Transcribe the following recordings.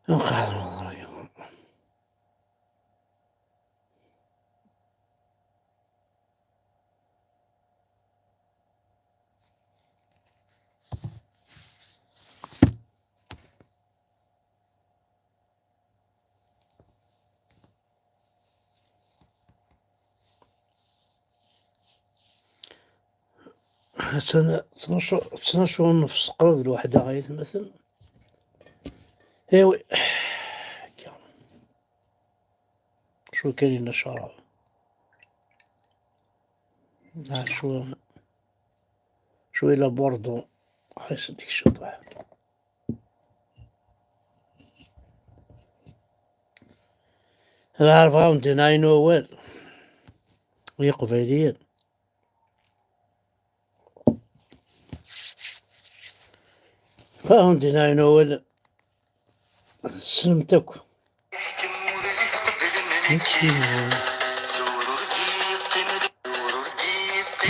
نقعد نضرب. حتى 12 ونص قرب الوحدة غيتمثل. ايوي شو كاين لنا شراب شو إلا بوردو خايس ديك الشطح. نعرف غاونتي ناينو وال هي قبيليين فهمتي ناينو وال سلمتك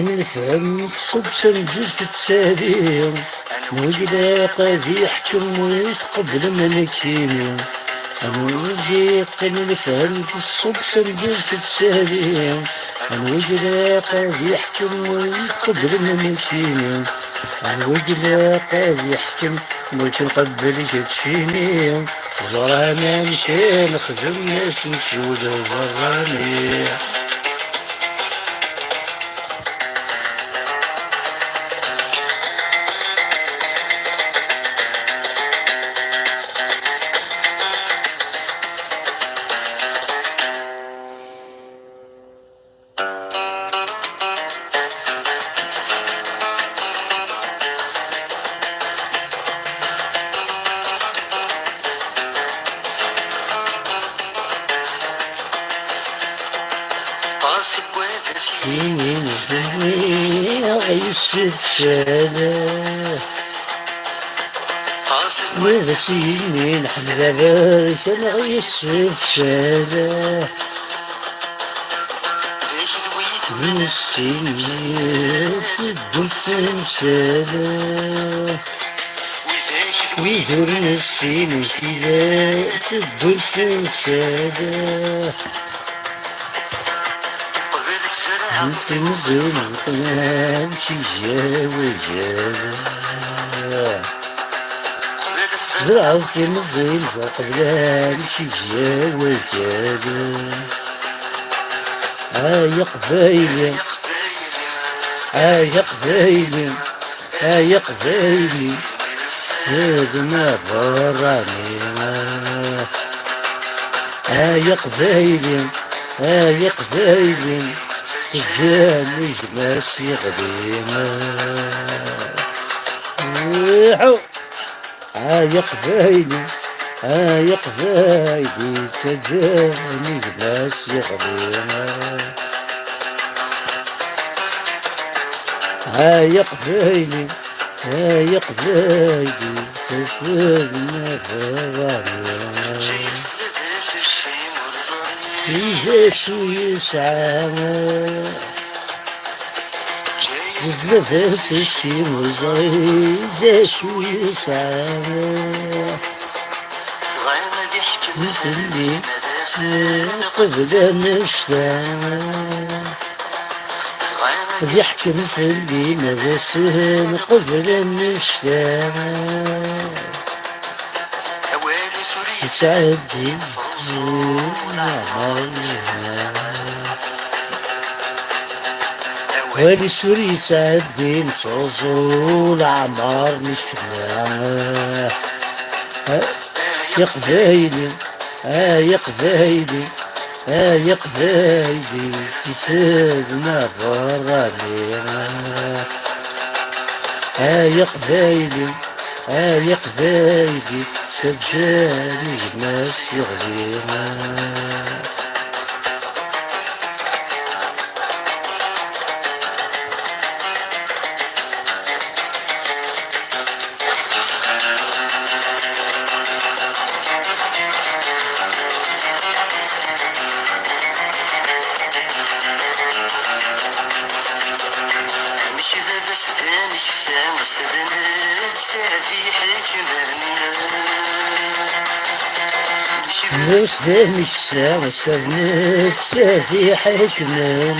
نفهم الصدفة نجوز تتسالي وجدا قاضي يحكم ويتقبل منكين الوجيق نفهم الصدفة نجوز تتسالي الوجدا قاضي يحكم ويتقبل منكين الوجدا قاضي يحكم وتنقبل كتشيني زرانا مشي نخدم ناس مسود وبراني ماذا سيني نحن ذاك انا غيسف شاله من السنين تدوم تمثاله ويدور السنين كذا تدوم تمثاله انت مزون القلام تجاوزاله زرعتي مزين قبلان تجاوزاله يا قبايلي يا قبايلي يا قبايلي هذا ما براني يا قبايلي يا قبايلي تجاني جماس يغلينا يا قبايلي يا قبايلي تجاني جماس يغلينا يا قبايلي يا قبايلي تفادنا غرامنا إذا شو يسعى بلبس الشي مزاي إذا شو يسعى مثلي قبل نشتانا يحكي مثلي ماذا سهل قبل نشتانا تعدي والي سوري تعدي نصوصو العمار نشنا يا قبايلي يا قبايلي يا قبايلي كتابنا برانينا يا قبايلي يا قبايلي سجاني ناس يغلينا نفس نكسا وسر نكسا في حكمنا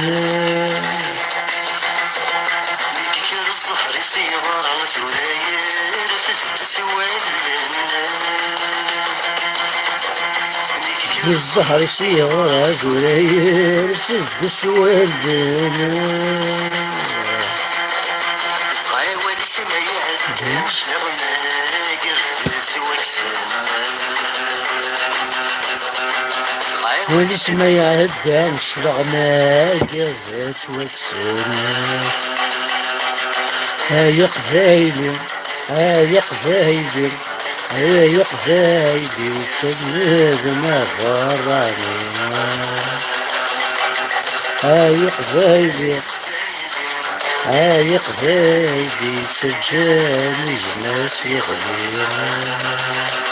بالزهر صغار زرير تزدس والدنا والاسم يعدى شرغنا قزت وكسرنا هاي قبايلي هاي قبايلي هاي قبايلي وكلنا غراني هاي قبايلي هاي قبايلي سجاني ناس يغلينا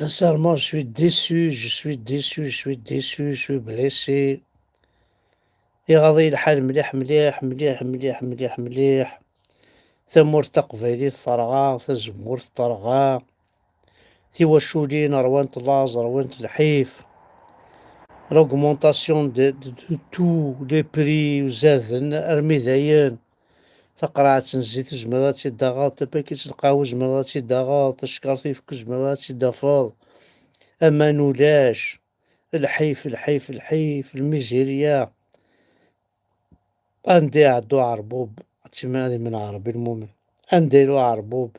Sincèrement, je suis déçu, je suis déçu, je suis déçu, je suis blessé. يغضي الحال مليح مليح مليح مليح مليح مليح. ثمور تقبيلي الثرغا ثزمور الطرغا ثواشولين روانت لاز روانت الحيف. L'augmentation de tout les prix وزادن أرميذيان تقرعة نزيت زمرات تيداغاط تباكيت القهوة زمرات تيداغاط تشكرتي فك زمرات تيدافاض أما نولاش الحيف الحيف الحيف الميزيريا عندي عدو عربوب تسمعني من عربي المؤمن عنديرو عربوب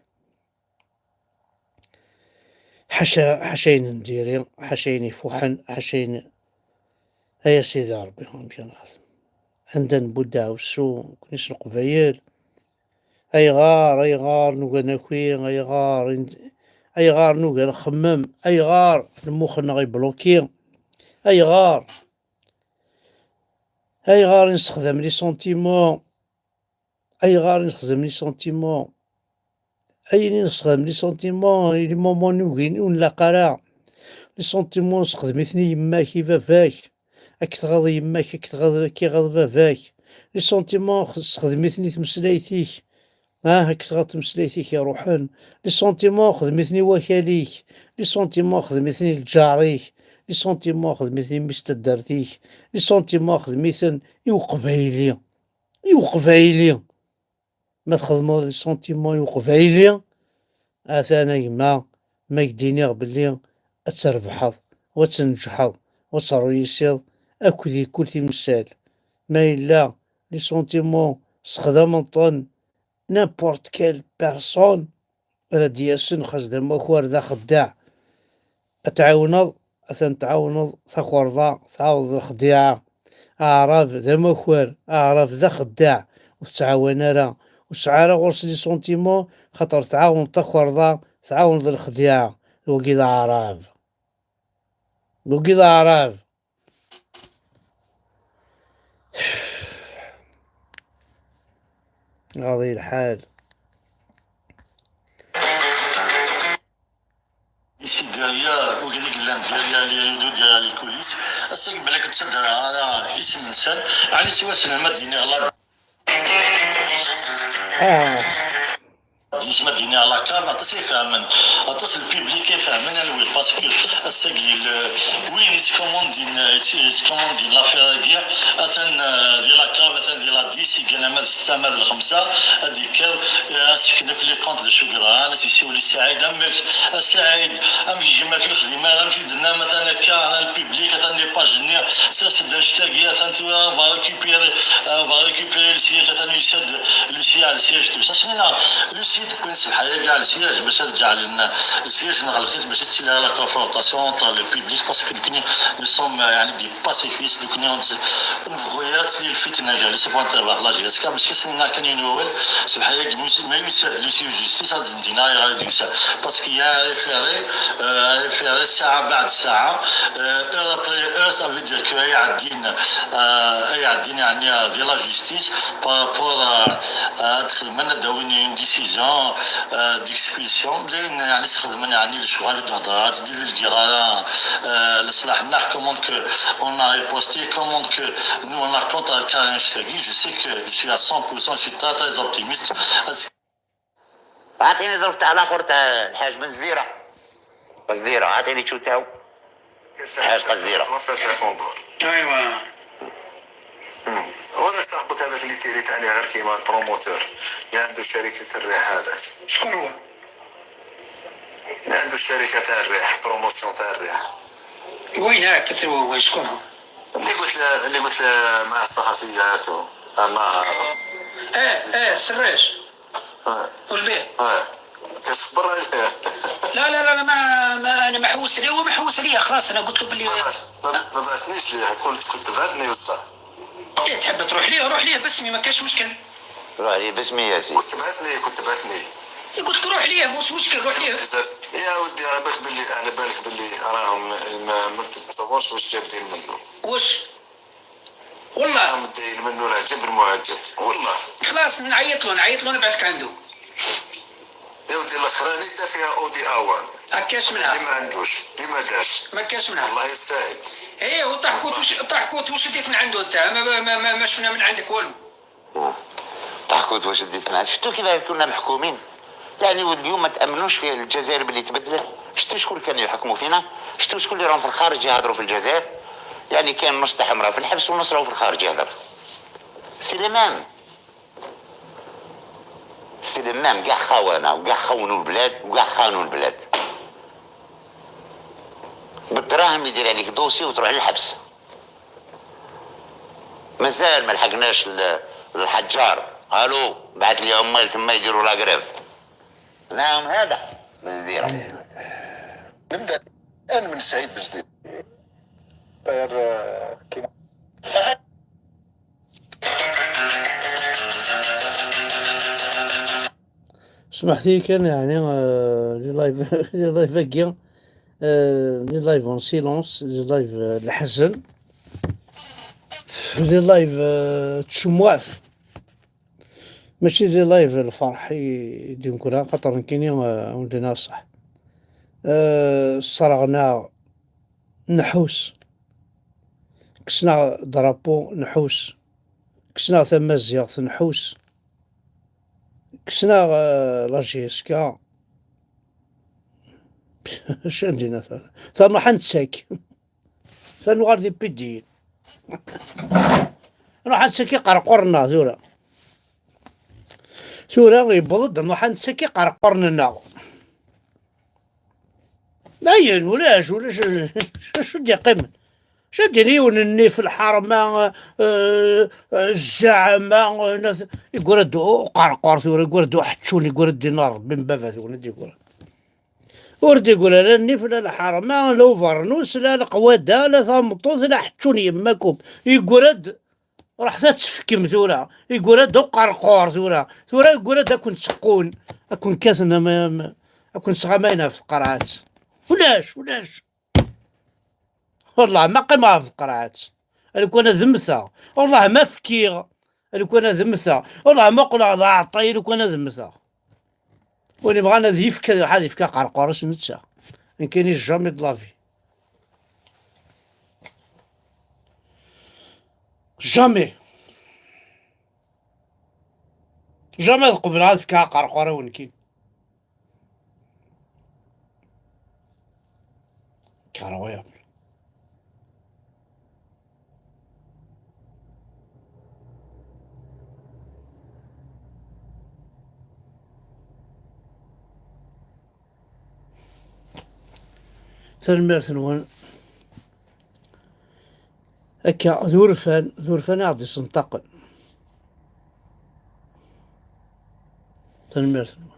حشين نديري حشين يفوحن حشين هيا سيدي ربي مشي نخدم عندنا بودا وسو كنيس القبايل اي غار نوغا ناكوي اي غار نوغا نخمم اي غار المخنا غيبلوكي اي غار نستخدم لي سونتيمون اي غار نستخدم لي سونتيمون لي مومون نوغي ونلاقا راه لي سونتيمون نستخدميتني يماك باباك راك تغاضي يماك راك تغاضي كي غاض باباك لي سونتيمون نستخدميتني تمسلايتيك هاك تغاض تمسلايتيك يا روحان لي سونتيمون خدمتني وكاليك لي سونتيمون خدمتني لجاريك لي سونتيمون خدمتني مستدرتيك لي سونتيمون خدمتن يوقبايلي ما تخدمو لي سونتيمون يوقبايلي اثانا يما ما يديني بلي اتربحض وتنجحض وترويسيض اكدي كل تمثال ما إلا لي سونتيمون استخدام طن نابورت كيل بيرسون راه دياسن خاص دما خوار ذا خداع اتعاونض اثن تعاونض ثخورضا تعاوض الخديعة اعراف دما خوار اعراف ذا خداع وتعاون راه وسعارة غرس لي سونتيمون خاطر تعاون تخورضا تعاون ذا الخديعة وكي ذا عراف غاضي الحال ici derrière وقالك لا derrière les rideaux derrière les coulisses الساق بالك تصدر على اسم انسان على سوى سينما ديني الله ديش ما ديني على كار عطاس يفهمن عطاس البيبليك يفهمن انا وي باسكو الساقي وين يتكوموندين لافير كيع اثن ديال لا كار اثن ديال لا ديسي كان ماد السته ماد الخمسه هذيك اسك داك لي كونط دو شوكران سيسيولي السعيد امك السعيد امك كيما كيخدم هذا ماشي درنا مثلا كار البيبليك اثن لي باجني ساس داشتاكي اثن فا ريكوبيري السياج اثن يسد لو سياج تو ساشنا لو تكون الحياه كاع السياج باش ترجع لنا السياج نغلقيت باش تسير لا كونفرونطاسيون انتر لو بيبليك باسكو دوكني نو سوم يعني دي باسيفيست دوكني نفغيات لي الفتنه كاع لي سي بون تبع لاجيسكا باش كيسنى كان ينوال سبحان الله ما يساد لوسي جوستيس هاد الدينا غادي يسا باسكو يا ريفيري ساعه بعد ساعه سافي دير كو يعدين يعني ديال لا جوستيس بارابور تخدمنا داوين اون ديسيزيون ديكسبيسيون لين يعني تخدمنا يعني الشغل الهضرات ديال الكيغا لصلاحنا كوموند كو on a riposté comment que nous on a contre Karim Chagui. Je sais que je suis à 100%, je suis très très optimiste. اعطيني ظرف تاع الاخر تاع الحاج بن زديره. قصديره اعطيني شو تاعو حاج قصديره. ايوا وهذاك صاحبك هذاك اللي تيريت عليه غير كيما بروموتور اللي عنده شركه الريح هذاك شكون هو؟ اللي عنده الشركه تاع الريح بروموسيون تاع الريح وين هاك كثر هو شكون هو؟ اللي قلت له مع الصحفيات زعما سراج واش بيه؟ كتخبر عليه لا لا لا ما انا محوس عليه هو محوس عليا خلاص انا قلت له بلي ما بعثنيش ليه كنت بعثني بصح تحب تروح ليه باسمي ما كاش مشكل روح ليه باسمي يا سيدي كنت بعثني قلت لك روح ليه مش مشكل روح ليه يا ودي على بالك باللي راهم ما تتصورش واش جابدين منه واش والله مدين منه العجب المعجب والله خلاص نعيط له نبعثك عنده يا ودي الاخراني تا فيها اودي اوان هكاش منها اللي ما عندوش اللي ما دارش ما كاش منها الله يسهل ايه وطحكوت واش ديت من عنده انت ما شفنا من عندك والو طحكوت واش ديت معك شفتوا كيف كنا محكومين يعني واليوم ما تامنوش فيه الجزائر باللي تبدلت شفتوا شكون كانوا يحكموا فينا شفتوا شكون اللي راهم في الخارج يهضروا في الجزائر يعني كان نص تاعهم راه في الحبس ونص راهو في الخارج يهضر سليمان كاع خونه وكاع خونوا البلاد وكاع خانوا البلاد بالدراهم يدير عليك دوسي وتروح للحبس مازال ما لحقناش الحجار الو بعث لي عمال تما يديروا لاكريف نعم هذا بزديره نبدا انا من سعيد بجديد سمحتي كان يعني لي لايف هكا لي لايف اون سيلونس لي لايف الحزن لي لايف التشموع ماشي لي لايف الفرح يديم كلها خاطر كاينين ولدنا صح صرغنا نحوس كسنا درابو نحوس كسنا ثما زياغ نحوس كسنا لاجيسكا اش عندنا ثما حنتساك ثانو غادي بيدين نروح نسكي قرقرنا ثورة يبلد نروح نسكي قرقرنا باين ولاش شو دي قيمن شو ديري ونني في الحرمة الزعمة ناس يقول دو قرقر ثورة يقول دو حتشوني يقول دينار بن بابا ثورة يقول ورد يقول لا النيف لا الحرمة لا فرنوس لا القوادة لا ثمطوط لا حتشوني يماكم يقول راح تسفكم ثورة يقول دو قرقور ثورة يقول دا كنت سقون اكون كاثنا ما اكون سغمينا في القرعات ولاش والله ما قيمها في القرعات لو كان ذمثا والله ما فكيغ لو كان ذمثا والله ما قلنا ضاعطي لو كان ذمثا وني بغانا يفكا واحد يفكا قرقورس نتسا ان كاين جامي دلافي جامي قبل هذا فكا قرقوره وين كاين كراويه ثلميرثنون هكا ذورفان غادي يسنطقن ثلميرثنون